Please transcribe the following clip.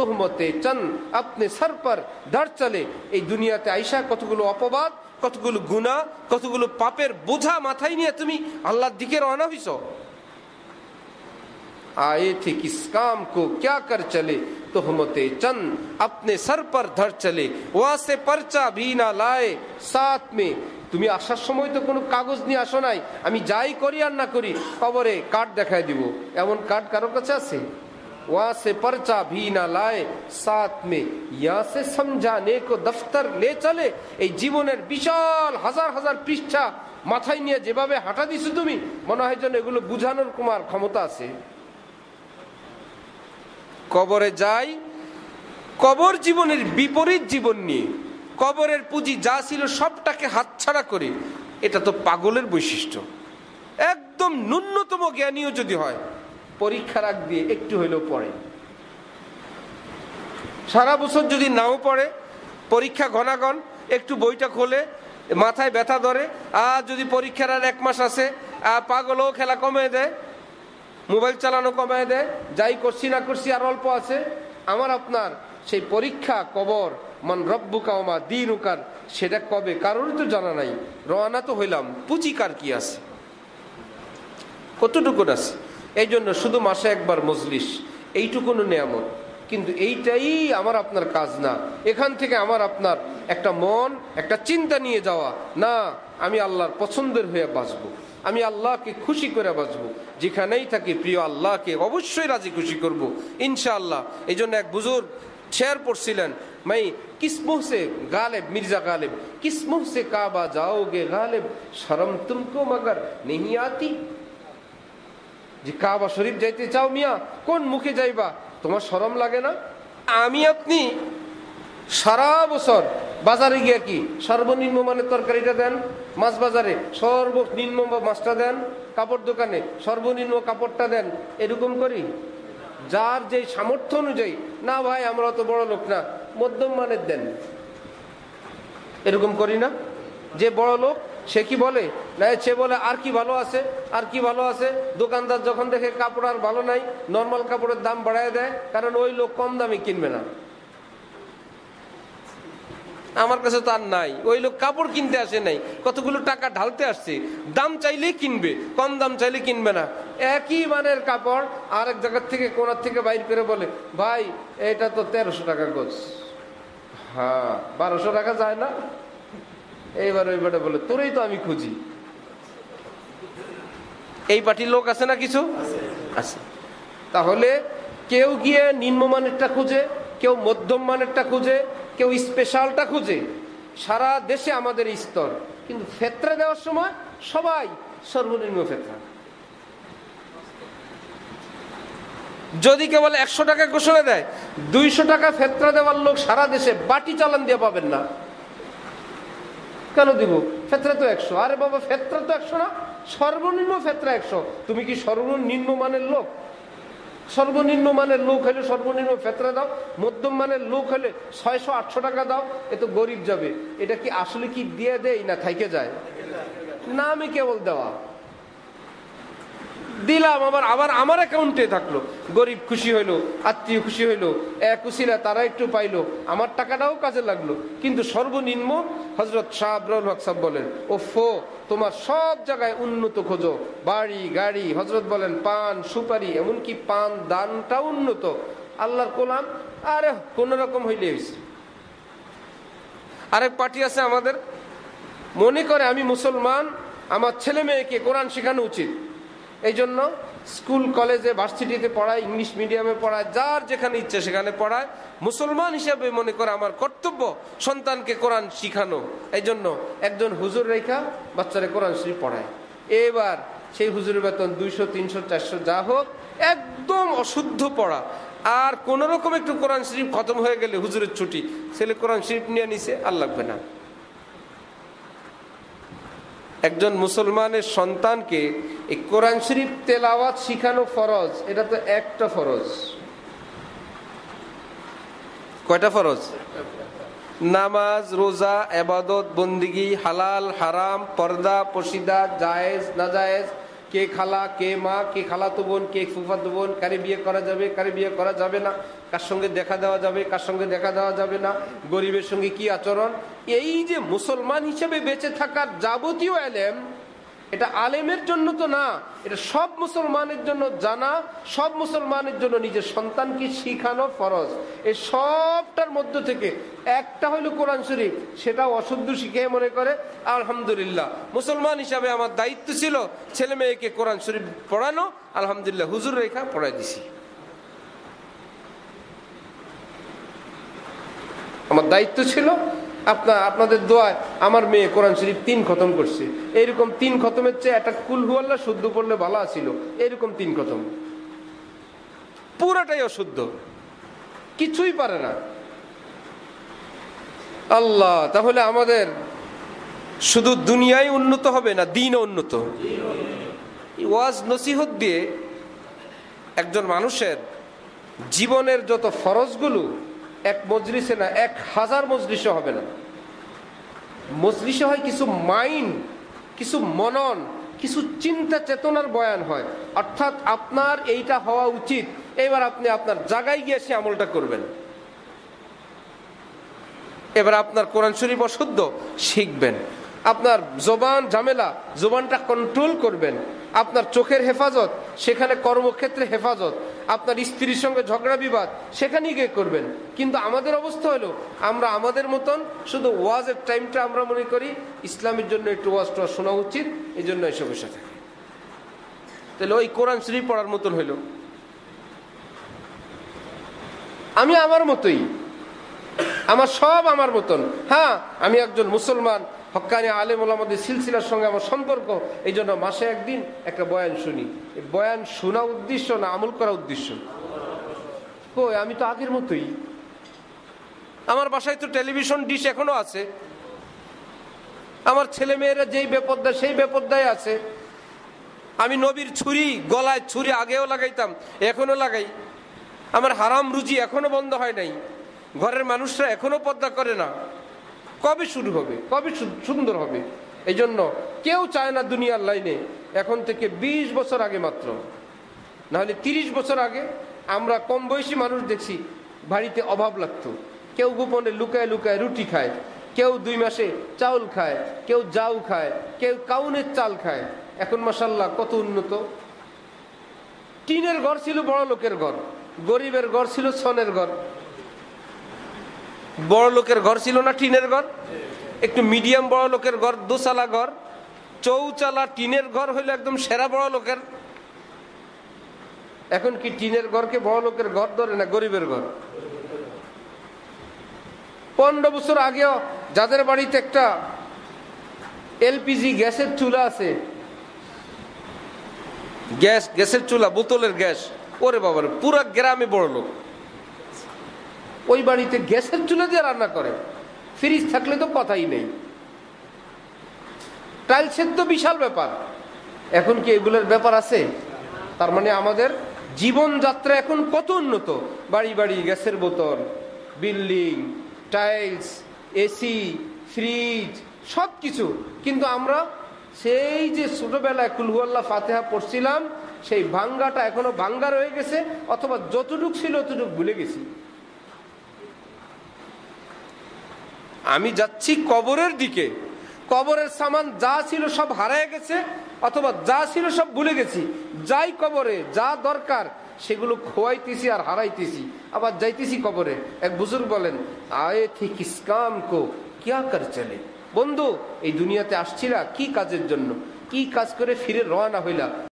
তোহমতে চন্দ আপনি সর পর ধর চলে। এই দুনিয়াতে আইসা কতগুলো অপবাদ, কতগুলো গুনাহ, কতগুলো পাপের বোঝা মাথায় নিয়ে তুমি আল্লাহর দিকে রওনা হইছ। आए थे किस काम को क्या कर चले, तोहमते चंद अपने सर पर धर चले, वहां से पर्चा भी ना लाए साथ में। তুমি আসার সময় তো কোনো কাগজ নিয়ে আসো নাই, আমি যাই করি আর না করি কবরে কার্ড দেখায় দিব, এমন কার্ড কারো কাছে আছে? वहां से पर्चा भी ना लाए साथ में, यहाँ से समझाने को दफ्तर ले चले। এই জীবনের বিশাল হাজার হাজার পৃষ্ঠা মাথায় নিয়ে যেভাবে হাঁটা দিছো তুমি, মনে হয় যেন এগুলো বুঝানোর তোমার ক্ষমতা আছে। কবরে যাই, কবর জীবনের বিপরীত জীবন নিয়ে, কবরের পুঁজি যা ছিল সবটাকে হাতছাড়া করে, এটা তো পাগলের বৈশিষ্ট্য। একদম ন্যূনতম জ্ঞানীয় যদি হয়, পরীক্ষার আগ দিয়ে একটু হইলেও পড়ে, সারা বছর যদি নাও পড়ে, পরীক্ষা ঘনাগণ একটু বইটা খোলে, মাথায় ব্যথা ধরে, আর যদি পরীক্ষার আর 1 মাস আছে, পাগলও খেলা কমিয়ে দেয়, মোবাইল চালানো কমায় দেয়, যাই করছি না করছি আর অল্প আছে। আমার আপনার সেই পরীক্ষা কবর, মান রব্বুকা ওয়া মা দীনুকা, সেটা কবে কারোরই তো জানা নাই। রওনা তো হইলাম, পুঁজি কার কি আছে, কতটুকু আছে। এই জন্য শুধু মাসে একবার মজলিস, এইটুকুনো নিয়ামত, কিন্তু এইটাই আমার আপনার কাজ না। এখান থেকে আমার আপনার একটা মন, একটা চিন্তা নিয়ে যাওয়া, না আমি আল্লাহর পছন্দের হয়ে বাঁচবো, আমি আল্লাহকে খুশি করে বাঁচবো, যেখানেই থাকি প্রিয় আল্লাহকে অবশ্যই রাজি খুশি করব ইনশাআল্লাহ। এই জন্য এক বুজুর্গ শের পড়ছিলেন, মাই কিস মুহ সে গালেব, মির্জা গালেব কিস মুহ সে কাবা যাওগে গালেব, শরম তুমকো মগর নেহি আতি। যে কাবা শরীফ যাইতে চাও মিয়া, কোন মুখে যাইবা, তোমার শরম লাগে না? আমি আপনি সারা বছর বাজারে গিয়ে কি সর্বনিম্ন মানের তরকারিটা দেন, মাছ বাজারে সর্বনিম্ন মাছটা দেন, কাপড় দোকানে সর্বনিম্ন কাপড়টা দেন, এরকম করি? যার যে সামর্থ্য অনুযায়ী, না ভাই আমরা তো বড় লোক না, মধ্যম মানের দেন, এরকম করি না? যে বড় লোক সে কি বলে না, সে বলে আর কি ভালো আছে, আর কি ভালো আছে। দোকানদার যখন দেখে কাপড় আর ভালো নাই, নর্মাল কাপড়ের দাম বাড়ায় দেয়, কারণ ওই লোক কম দামে কিনবে না। আমার কাছে তো আর নাই, ওই লোক কাপড় কিনতে আসে নাই, কতগুলো টাকা ঢালতে আসছে, দাম চাইলে কিনবে, কম দাম চাইলে কিনবে না। একই মানের কাপড় আরেক জায়গার থেকে, কোনার থেকে বাইর করে বলে, ভাই এটা তো 1300 টাকা গজ। হ্যাঁ 1200 টাকা যায় না। এইবার ওইবারে বলে, তোরই তো আমি খুঁজি। এই পার্টির লোক আছে না কিছু আছে। তাহলে কেউ গিয়ে নিম্নমানেরটা খুঁজে, কেউ মধ্যম মানেরটা খুঁজে, কেউ স্পেশালটা খুঁজে। সারা দেশে আমাদের স্তর, কিন্তু ফেতরা দেওয়ার সময় সবাই সর্বনিম্ন ফেতরা। যদি কেবল 100 টাকা ঘোষণা দেয়, 200 টাকা ফেতরা দেওয়ার লোক সারা দেশে বাটি চালান দিয়ে পাবেন না। কেন দিব? ফেতরা তো 100। আরে বাবা ফেতরা তো 100 না, সর্বনিম্ন ফেতরা 100। তুমি কি সর্বনিম্ন মানের লোক? সর্বনিম্ন মানের লোক হলে সর্বনিম্ন ফেতরা দাও, মধ্যম মানের লোক হলে 600-800 টাকা দাও, এ তো গরিব যাবে। এটা কি আসলে কি দিয়ে দেয় না থাইকে যায়? না, আমি কেবল দেওয়া দিলাম, আবার আমার অ্যাকাউন্টে থাকলো। গরিব খুশি হইলো, আত্মীয় খুশি হইলো, এক উসিলা তারা একটু পাইলো, আমার টাকাটাও কাজে লাগলো। কিন্তু সর্বনিম্ন হযরত শাহ আব্দুল হক সাহেব বলেন, ওফো তোমার সব জায়গায় উন্নত খোঁজো, বাড়ি গাড়ি, হযরত বলেন পান সুপারি, এমনকি পান দানটাও উন্নত। আল্লাহর কোলাম আরে কোন রকম হইলে হয়েছে। আরেক পার্টি আছে আমাদের, মনে করে আমি মুসলমান, আমার ছেলে মেয়েকে কোরআন শেখানো উচিত, এই জন্য স্কুল কলেজে ভার্সিটিতে পড়ায়, ইংলিশ মিডিয়ামে পড়ায়, যার যেখানে ইচ্ছে সেখানে পড়ায়। মুসলমান হিসেবে মনে করে আমার কর্তব্য সন্তানকে কোরআন শিখানো, এই জন্য একজন হুজুর রেখা বাচ্চারা কোরআন শরীফ পড়ায়। এবার সেই হুজুরের বেতন 200, 300, 400 যা হোক, একদম অশুদ্ধ পড়া। আর কোন রকম একটু কোরআন শরীফ খতম হয়ে গেলে হুজুরের ছুটি, ছেলে কোরআন শরীফ নিয়ে নিছে, আর লাগবে না। একজন মুসলমানের সন্তানকে এই কোরআন শরীফ তেলাওয়াত শিখানো ফরজ। এটা তো একটা ফরজ। কয়টা ফরজ? নামাজ, রোজা, ইবাদত, বন্দিগি, হালাল হারাম, পর্দা, পশিদা, জায়েজ নাজায়েজ, কে খালা, কে মা, কে খালাতো বোন, কে ফুফাতো বোন, কারে বিয়ে করা যাবে, কারে বিয়ে করা যাবে না, কার সঙ্গে দেখা দেওয়া যাবে, কার সঙ্গে দেখা দেওয়া যাবে না, গরিবের সঙ্গে কি আচরণ। এই যে মুসলমান হিসেবে বেঁচে থাকার যাবতীয় এলেম, এটা আলেমের জন্য তো না, এটা সব মুসলমানের জন্য জানা, সব মুসলমানের জন্য নিজের সন্তানকে শিখানো ফরজ। এই সবটার মধ্য থেকে একটা হইল কোরআন শরীফ, সেটাও অশুদ্ধ শিখে মনে করে আলহামদুলিল্লাহ মুসলমান হিসাবে আমার দায়িত্ব ছিল ছেলে মেয়েকে কোরআন শরীফ পড়ানো, আলহামদুলিল্লাহ হুজুর রেখা পড়াই দিছি। আমার দায়িত্ব ছিল আপনাদের দোয়ায় আমার মেয়ে কোরআন শরীফ 3 খতম করছে। এইরকম 3 খতমের চেয়ে একটা কুল হু আল্লাহ শুদ্ধ পড়লে ভালো ছিল, এরকম 3 খতম, পুরাটাই অশুদ্ধ, কিছুই পারে না। আল্লাহ, তাহলে আমাদের শুধু দুনিয়ায় উন্নত হবে না, দিনও উন্নত। ওয়াজ নসিহত দিয়ে একজন মানুষের জীবনের যত ফরজগুলো এক মজলিসে না, 1000 মজলিসে হবে না। মজলিসে হয় কিছু মাইন্ড, কিছু মনন, কিছু চিন্তা চেতনার বয়ান হয়, অর্থাৎ আপনার এইটা হওয়া উচিত, এবার আপনি আপনার জায়গায় গিয়ে সে আমলটা করবেন। এবার আপনার কোরআন শরীফ অশুদ্ধ, শিখবেন। আপনার জবান ঝামেলা, জবানটা কন্ট্রোল করবেন। আপনার চোখের হেফাজত, সেখানে কর্মক্ষেত্রে হেফাজত। আপনার স্ত্রীর সঙ্গে ঝগড়া বিবাদ, সেখানেই গিয়ে করবেন। কিন্তু আমাদের অবস্থা হলো, আমরা আমাদের মতন শুধু ওয়াজের টাইমটা আমরা মনে করি ইসলামের জন্য একটু ওয়াজটা শোনা উচিত, এই জন্য এসে বসে থাকে। তাহলে ওই কোরআন শরীফ পড়ার মতন হইল। আমি আমার মতোই, আমার সব আমার মতন। হ্যাঁ, আমি একজন মুসলমান, হক্কানি আলেম ওলামাদের সিলসিলার সঙ্গে আমার সম্পর্ক, এই জন্য মাসে একদিন একটা বয়ান শুনি। বয়ান শোনা উদ্দেশ্য না আমল করা উদ্দেশ্য? কই, আমি তো আগের মতোই। আমার বাসায় তো টেলিভিশন ডিশ এখনো আছে, আমার ছেলে মেয়েরা যেই বেপরদা সেই বেপরদায় আছে। আমি নবীর ছুরি, গলায় ছুরি আগেও লাগাইতাম, এখনো লাগাই। আমার হারাম রুজি এখনো বন্ধ হয় নাই। ঘরের মানুষরা এখনো পর্দা করে না। কবে শুরু হবে, কবে সুন্দর হবে? এই জন্য কেউ চায় না দুনিয়ার লাইনে। এখন থেকে 20 বছর আগে মাত্র, নাহলে 30 বছর আগে আমরা কম বয়সী মানুষ দেখছি বাড়িতে অভাব লাগতো। কেউ গোপনে লুকায় লুকায় রুটি খায়, কেউ 2 মাসে চাউল খায়, কেউ জাউ খায়, কেউ কাউনের চাল খায়। এখন মাশাআল্লাহ কত উন্নত। টিনের ঘর ছিল বড় লোকের ঘর, গরিবের ঘর ছিল ছনের ঘর। বড় লোকের ঘর ছিল না টিনের ঘর, একটু মিডিয়াম বড় লোকের ঘর, 2 চালা ঘর, চৌচালা টিনের ঘর হইলো একদম সেরা বড় লোকের। এখন কি টিনের ঘরকে বড় লোকের ঘর ধরে না গরিবের ঘর? 15 বছর আগেও যাদের বাড়িতে একটা এলপিজি গ্যাসের চুলা আছে, গ্যাসের চুলা, বোতলের গ্যাস, ওরে বাবার পুরা গ্রামে বড় লোক। ওই বাড়িতে গ্যাসের চুলা দিয়ে রান্না করে, ফ্রিজ থাকলে তো কথাই নেই। টাইলসের তো বিশাল ব্যাপার। এখন কি এগুলোর ব্যাপার আছে? তার মানে আমাদের জীবনযাত্রা এখন কত উন্নত। বাড়ি বাড়ি গ্যাসের বোতল, বিল্ডিং, টাইলস, এসি, ফ্রিজ, সব কিছু। কিন্তু আমরা সেই যে ছোটবেলায় কুল হু আল্লাহ ফাতিহা পড়ছিলাম, সেই ভাঙ্গাটা এখনো ভাঙ্গা রয়ে গেছে, অথবা যতটুক ছিল ততটুক ভুলে গেছি। আমি যাচ্ছি কবরের দিকে, কবরের সামান যা ছিল সব হারায় গেছে, অথবা যা ছিল সব ভুলে গেছি। যাই কবরে যা দরকার সেগুলো খোয়াইতেছি আর হারাইতেছি, আবার যাইতেছি কবরে। এক বুজুর্গ বলেন, আয়ে থি কিস কাম কো কিয়া কর চলে। বন্ধু, এই দুনিয়াতে আসছিলা কি কাজের জন্য? কি কাজ করে ফিরে রওনা হইলা?